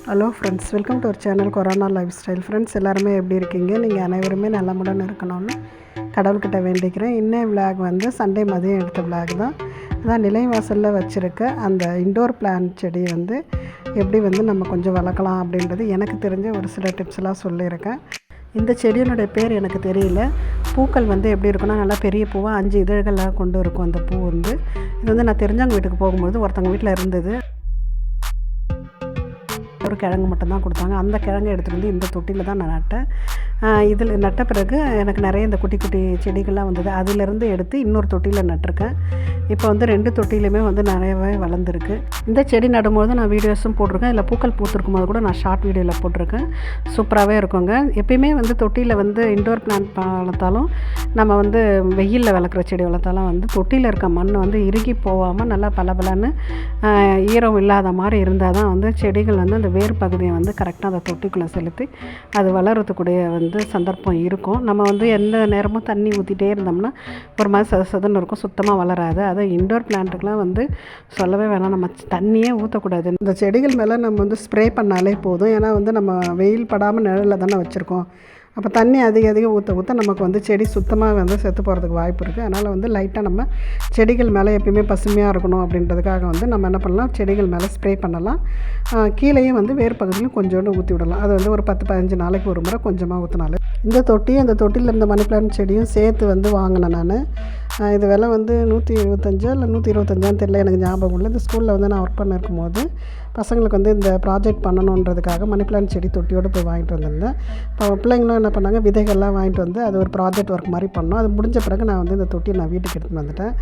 Hello friends, welcome to our channel Corona Lifestyle. Friends எல்லாருமே எப்படி இருக்கீங்க? நீங்கள் அனைவருமே நலமுடன் இருக்கணும்னு கடவுள்கிட்ட வேண்டிக்கிறேன். இன்னும் விளாக் வந்து சண்டே மதியம் எடுத்த விளாக் தான். அதான் நிலைவாசலில் வச்சுருக்க அந்த இண்டோர் பிளான்ட் செடி வந்து எப்படி வந்து நம்ம கொஞ்சம் வளர்க்கலாம் அப்படின்றது எனக்கு தெரிஞ்ச ஒரு சில டிப்ஸ்லாம் சொல்லியிருக்கேன். இந்த செடியினுடைய பேர் எனக்கு தெரியல. பூக்கள் வந்து எப்படி இருக்குன்னா நல்லா பெரிய பூவாக 5 இதழ்களாக கொண்டு இருக்கும். அந்த பூ வந்து இது வந்து நான் தெரிஞ்சவங்க வீட்டுக்கு போகும்போது ஒருத்தவங்க வீட்டில் இருந்தது. ஒரு கிழங்கு மட்டும்தான் கொடுத்தாங்க. அந்த கிழங்கு எடுத்துகிட்டு வந்து இந்த தொட்டியில் தான் நான் நட்டேன். இதில் நட்ட பிறகு எனக்கு நிறைய இந்த குட்டி குட்டி செடிகள்லாம் வந்தது. அதிலேருந்து எடுத்து இன்னொரு தொட்டியில் நட்டிருக்கேன். இப்போ வந்து 2 தொட்டிலையுமே வந்து நிறையவே வளர்ந்துருக்கு. இந்த செடி நடும்போது நான் வீடியோஸும் போட்டிருக்கேன். இல்லை பூக்கள் பூத்திருக்கும் போது கூட நான் ஷார்ட் வீடியோவில் போட்டிருக்கேன். சூப்பராகவே இருக்குங்க. எப்பயுமே வந்து தொட்டியில் வந்து இண்டோர் பிளான்ட் வளர்த்தாலும் நம்ம வந்து வெயிலில் வளர்க்குற செடி வளர்த்தாலும் வந்து தொட்டியில் இருக்க மண் வந்து இறுகி போகாமல் நல்லா பலபலன்னு ஈரம் இல்லாத மாதிரி இருந்தால் தான் வந்து செடிகள் வந்து அந்த வேர் பகுதியை வந்து கரெக்டாக அந்த தொட்டிக்குள்ளே செலுத்தி அது வளர்கிறதுக்குடைய வந்து சந்தர்ப்பம் இருக்கும். நம்ம வந்து எந்த நேரமும் தண்ணி ஊற்றிட்டே இருந்தோம்னா ஒரு மாதிரி சதுன்னு இருக்கும், சுத்தமாக வளராது. அதை இண்டோர் பிளான்ட்டுக்கெலாம் வந்து சொல்லவே வேணாம், நம்ம தண்ணியே ஊற்றக்கூடாது. இந்த செடிகள் மேலே நம்ம வந்து ஸ்ப்ரே பண்ணாலே போதும். ஏன்னா வந்து நம்ம வெயில் படாமல் நிழலில் தானே வச்சுருக்கோம். அப்போ தண்ணி அதிகம் ஊற்ற நமக்கு வந்து செடி சுத்தமாக வந்து செத்து போகிறதுக்கு வாய்ப்பு இருக்குது. அதனால் வந்து லைட்டாக நம்ம செடிகள் மேலே எப்பயுமே பசுமையாக இருக்கணும் அப்படின்றதுக்காக வந்து நம்ம என்ன பண்ணலாம், செடிகள் மேலே ஸ்ப்ரே பண்ணலாம். கீழேயும் வந்து வேறு பகுதியிலும் கொஞ்சோண்டு ஊற்றி விடலாம். அது வந்து ஒரு 10-15 நாளைக்கு ஒரு முறை கொஞ்சமாக ஊற்றினாலே. இந்த தொட்டியில் இருந்த மணி பிளான்ட் செடியும் சேர்த்து வந்து வாங்கினேன் நான். இது விலை வந்து 175 இல்லை 125 தெரியல, எனக்கு ஞாபகம் இல்லை. இந்த ஸ்கூலில் வந்து நான் ஒர்க் பண்ண இருக்கும்போது பசங்களுக்கு வந்து இந்த ப்ராஜெக்ட் பண்ணணுன்றதுக்காக மணி பிளான்ட் செடி தொட்டியோடு போய் வாங்கிட்டு வந்திருந்தேன். இப்போ பிள்ளைங்களும் என்ன பண்ணாங்க, விதைகள்லாம் வாங்கிட்டு வந்து அது ஒரு ப்ராஜெக்ட் ஒர்க் மாதிரி பண்ணோம். அது முடிஞ்ச பிறகு நான் வந்து இந்த தொட்டியை நான் வீட்டுக்கு எடுத்துகிட்டு வந்துட்டேன்.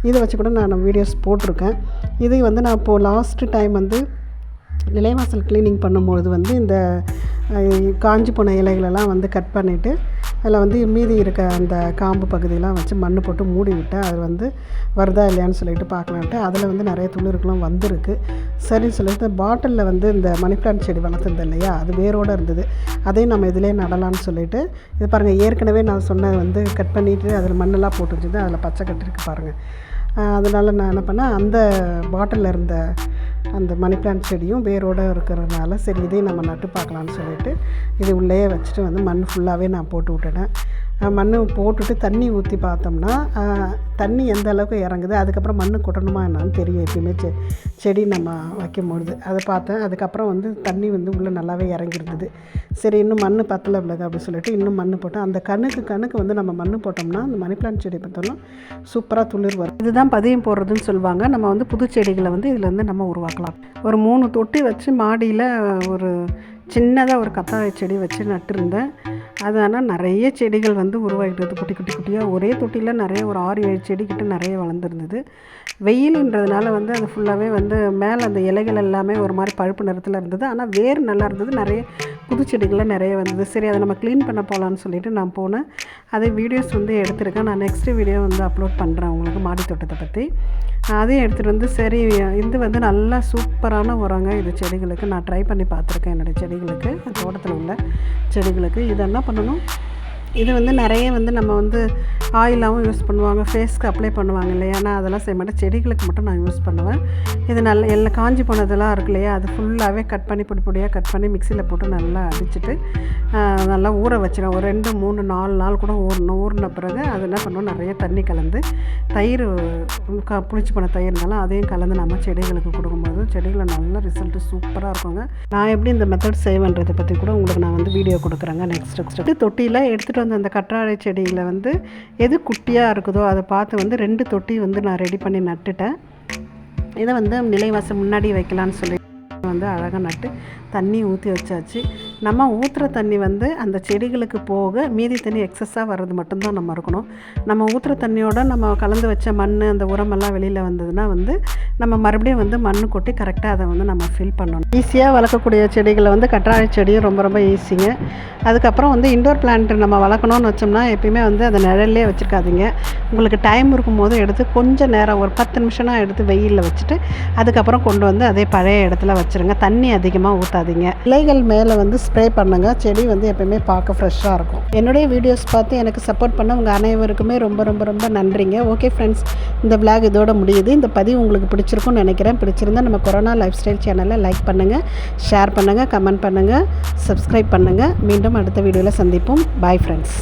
இதை வச்சு கூட நான் வீடியோஸ் போட்டிருக்கேன். இது வந்து நான் இப்போது லாஸ்ட்டு டைம் வந்து நிலைவாசல் க்ளீனிங் பண்ணும்போது வந்து இந்த காஞ்சி போன இலைகளெல்லாம் வந்து கட் பண்ணிவிட்டு அதில் வந்து மீதி இருக்க அந்த காம்பு பகுதியெலாம் வச்சு மண் போட்டு மூடி விட்டேன். அது வந்து வருதா இல்லையான்னு சொல்லிட்டு பார்க்கலான்ட்டு அதில் வந்து நிறைய துளிர்களும் வந்திருக்கு. சரின்னு சொல்லிட்டு பாட்டிலில் வந்து இந்த மணி பிளான்ட் செடி வளர்த்துருந்தது இல்லையா, அது வேரோடு இருந்தது. அதையும் நம்ம இதிலே நடலான்னு சொல்லிட்டு இது பாருங்கள், ஏற்கனவே நான் சொன்னது வந்து கட் பண்ணிவிட்டு அதில் மண்ணெல்லாம் போட்டு வச்சுது, அதில் பச்சை கட்டிருக்கு பாருங்கள். அதனால் நான் என்ன பண்ணேன், அந்த பாட்டிலில் இருந்த அந்த மணி பிளான்ட் செடியும் வேரோடு இருக்கிறதுனால சரி இதையும் நம்ம நட்டு பார்க்கலான்னு சொல்லிட்டு இது உள்ளே வச்சுட்டு வந்து மண் ஃபுல்லாகவே நான் போட்டு விட்டுட்டேன். மண் போட்டுட்டு தண்ணி ஊற்றி பார்த்தோம்னா தண்ணி எந்த அளவுக்கு இறங்குது, அதுக்கப்புறம் மண் கொட்டணுமா என்னான்னு தெரியும் எப்பயுமே செடி நம்ம வைக்கும்பொழுது. அதை பார்த்தேன். அதுக்கப்புறம் வந்து தண்ணி வந்து உள்ளே நல்லாவே இறங்கிருந்தது. சரி இன்னும் மண் பத்தலை விலகு அப்படின்னு சொல்லிட்டு இன்னும் மண் போட்டேன். அந்த கணுக்கு வந்து நம்ம மண் போட்டோம்னா அந்த மணி பிளான்ட் செடி பார்த்தாலும் சூப்பராக துளிர் வரும். இதுதான் பதியம் போடுறதுன்னு சொல்லுவாங்க. நம்ம வந்து புது செடிகளை வந்து இதில் வந்து நம்ம உருவாக்கலாம். ஒரு 3 தொட்டி வச்சு மாடியில் ஒரு சின்னதாக ஒரு கத்தாழை செடி வச்சு நட்டுருந்தேன். அது ஆனால் நிறைய செடிகள் வந்து உருவாகிட்டது. குட்டி குட்டியாக ஒரே தொட்டியில் நிறைய ஒரு 6-7 செடிக்கிட்ட நிறைய வளர்ந்துருந்தது. வெயிலுன்றதுனால வந்து அது ஃபுல்லாகவே வந்து மேலே அந்த இலைகள் எல்லாமே ஒரு மாதிரி பழுப்பு நிறத்தில் இருந்தது. ஆனால் வேர் நல்லா இருந்தது. நிறைய புது செடிகள்லாம் நிறைய வந்தது. சரி அதை நம்ம க்ளீன் பண்ண போகலான்னு சொல்லிட்டு நான் போனேன். அதே வீடியோஸ் வந்து எடுத்திருக்கேன். நான் நெக்ஸ்ட்டு வீடியோ வந்து அப்லோட் பண்ணுறேன் உங்களுக்கு மாடி தோட்டத்தை பற்றி. அதையும் எடுத்துகிட்டு வந்து சரி இது வந்து நல்லா சூப்பரான உரங்க இது செடிகளுக்கு. நான் ட்ரை பண்ணி பார்த்துருக்கேன் என்னுடைய செடிகளுக்கு, தோட்டத்தில் உள்ள செடிகளுக்கு. இது என்ன பண்ணணும், இது வந்து நிறைய வந்து நம்ம வந்து ஆயிலாகவும் யூஸ் பண்ணுவாங்க, ஃபேஸ்க்கு அப்ளை பண்ணுவாங்க இல்லையா. ஆனால் அதெல்லாம் செய்ய மாட்டேன், செடிகளுக்கு மட்டும் நான் யூஸ் பண்ணுவேன். இது நல்லா எல்லாம் காஞ்சி போனதெல்லாம் இருக்கு இல்லையா, அது ஃபுல்லாகவே கட் பண்ணி பொடியாக கட் பண்ணி மிக்சியில் போட்டு நல்லா அடிச்சுட்டு நல்லா ஊற வச்சிடும். ஒரு 2-3-4 நாள் கூட ஊறின பிறகு அது என்ன பண்ணுவோம், நிறைய தண்ணி கலந்து தயிர் புளிச்சு போன தயிர் இருந்தாலும் அதையும் கலந்து நம்ம செடிகளுக்கு கொடுக்கும்போது செடிகளில் நல்ல ரிசல்ட்டு சூப்பராக இருக்குங்க. நான் எப்படி இந்த மெத்தட் செய்வேன்றதை பற்றி கூட உங்களுக்கு நான் வந்து வீடியோ கொடுக்குறேங்க நெக்ஸ்ட். தொட்டியில் எடுத்துகிட்டு வந்து அந்த கற்றாழை செடியில் வந்து எது குட்டியாக இருக்குதோ அதை பார்த்து வந்து 2 தொட்டி வந்து நான் ரெடி பண்ணி நட்டுட்டேன். இதை வந்து நிலைவாசல் முன்னாடி வைக்கலான்னு சொல்லி வந்து அழகாக நட்டு தண்ணி ஊற்றி வச்சாச்சு. நம்ம ஊற்றுற தண்ணி வந்து அந்த செடிகளுக்கு போக மீதி தண்ணி எக்ஸஸாக வர்றது மட்டும்தான் நம்ம இருக்கணும். நம்ம ஊற்றுற தண்ணியோட நம்ம கலந்து வச்ச மண் அந்த உரமெல்லாம் வெளியில் வந்ததுன்னா வந்து நம்ம மறுபடியும் வந்து மண் கொட்டி கரெக்டாக அதை வந்து நம்ம ஃபில் பண்ணணும். ஈஸியாக வளர்க்கக்கூடிய செடிகளை வந்து கற்றாழை செடியும் ரொம்ப ஈஸிங்க. அதுக்கப்புறம் வந்து இண்டோர் பிளான்ட் நம்ம வளர்க்கணும்னு வச்சோம்னா எப்பயுமே வந்து அதை நிழல்லே வச்சுருக்காதீங்க. உங்களுக்கு டைம் இருக்கும்போது எடுத்து கொஞ்சம் நேரம் ஒரு 10 நிமிஷம்னா எடுத்து வெயிலில் வச்சுட்டு அதுக்கப்புறம் கொண்டு வந்து அதே பழைய இடத்துல வச்சுருங்க. தண்ணி அதிகமாக ஊற்றாதீங்க. இலைகள் மேலே வந்து ஸ்ப்ரே பண்ணுங்கள். செடி வந்து எப்போயுமே பார்க்க ஃப்ரெஷ்ஷாக இருக்கும். என்னுடைய வீடியோஸ் பார்த்து எனக்கு சப்போர்ட் பண்ண உங்கள் அனைவருக்குமே ரொம்ப ரொம்ப ரொம்ப நன்றிங்க. ஓகே ஃப்ரெண்ட்ஸ், இந்த விளாக் இதோட முடியுது. இந்த பதிவு உங்களுக்கு பிடிச்சிருக்கும்னு நினைக்கிறேன். பிடிச்சிருந்தா நம்ம கொரோனா லைஃப் ஸ்டைல் சேனலை லைக் பண்ணுங்கள், ஷேர் பண்ணுங்கள், கமெண்ட் பண்ணுங்கள், சப்ஸ்கிரைப் பண்ணுங்கள். மீண்டும் அடுத்த வீடியோவில் சந்திப்போம். Bye friends.